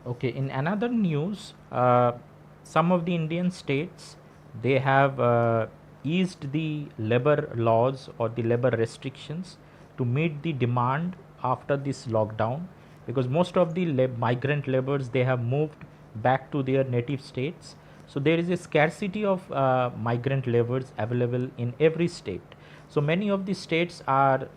Okay, in another news, some of the Indian states, they have eased the labor laws or the labor restrictions to meet the demand after this lockdown, because most of the migrant laborers, they have moved back to their native states. So there is a scarcity of migrant laborers available in every state. So many of the states are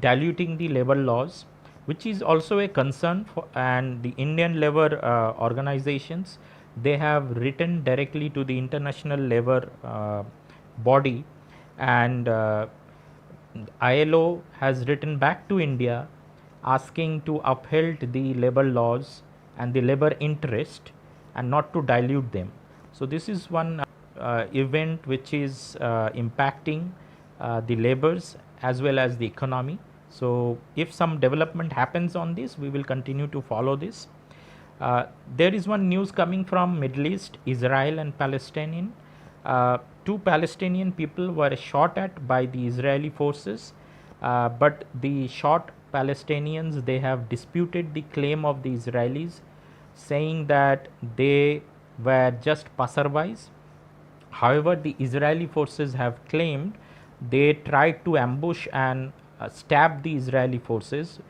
diluting the labor laws, which is also a concern for, and the Indian labor organizations, they have written directly to the international labor body, and ILO has written back to India asking to uphold the labor laws and the labor interest and not to dilute them. So this is one event which is impacting the labors as well as the economy. So if some development happens on this, we will continue to follow this. There is one news coming from Middle East, Israel and Palestinian. Two Palestinian people were shot at by the Israeli forces, but the shot Palestinians, they have disputed the claim of the Israelis, saying that they were just passerbys. However, the Israeli forces have claimed they tried to ambush and stab the Israeli forces,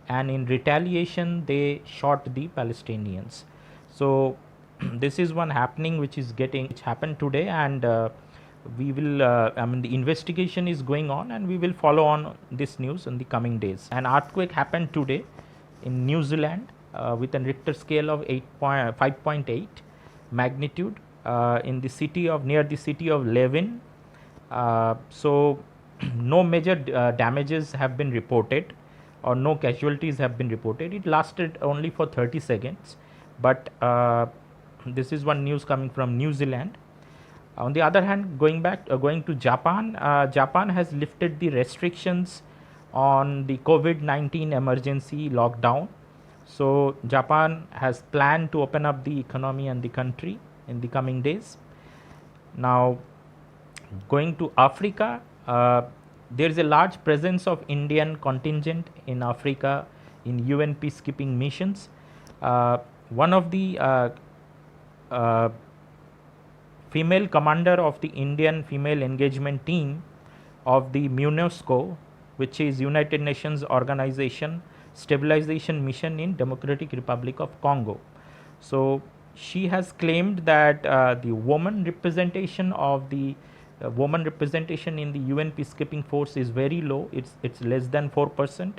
and in retaliation, they shot the Palestinians. So, this is one happening which happened today, and we will, I mean, the investigation is going on, and we will follow on this news in the coming days. An earthquake happened today in New Zealand with a Richter scale of 5.8 magnitude in the city of near the city of Levin. So no major damages have been reported or no casualties have been reported. It lasted only for 30 seconds, but this is one news coming from New Zealand. On the other hand, going to Japan, Japan has lifted the restrictions on the COVID-19 emergency lockdown. So Japan has planned to open up the economy and the country in the coming days. Now, going to Africa, there is a large presence of Indian contingent in Africa in UN peacekeeping missions. One of the female commander of the Indian female engagement team of the MONUSCO, which is United Nations Organization Stabilization Mission in Democratic Republic of Congo. So she has claimed that the woman representation in the UN peacekeeping force is very low. It's less than 4%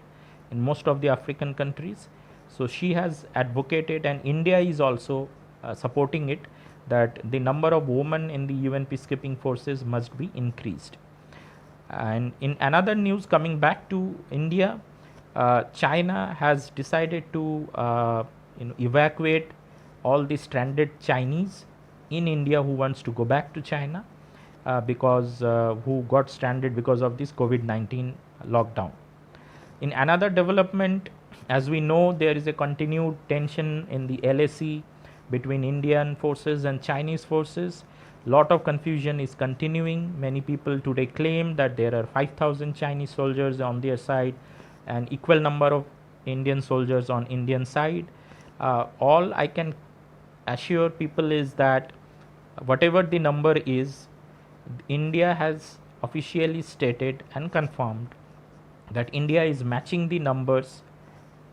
in most of the African countries. So she has advocated, and India is also supporting it, that the number of women in the UN peacekeeping forces must be increased. And in another news, coming back to India, China has decided to evacuate all the stranded Chinese in India who wants to go back to China, because who got stranded because of this COVID-19 lockdown. In another development, as we know, there is a continued tension in the LAC between Indian forces and Chinese forces. Lot of confusion is continuing. Many people today claim that there are 5,000 Chinese soldiers on their side and equal number of Indian soldiers on Indian side. All I can assure people is that whatever the number is, India has officially stated and confirmed that India is matching the numbers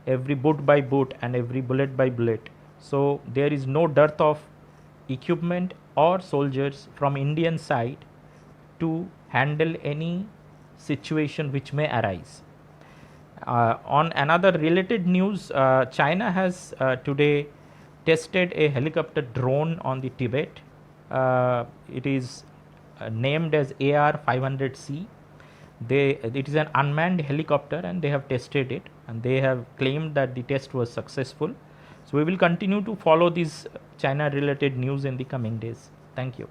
every boot by boot and every bullet by bullet. So there is no dearth of equipment or soldiers from Indian side to handle any situation which may arise. On another related news, China has today tested a helicopter drone on the Tibet. It is named as AR-500C. It is an unmanned helicopter, and they have tested it, and they have claimed that the test was successful. So we will continue to follow these China related news in the coming days. Thank you.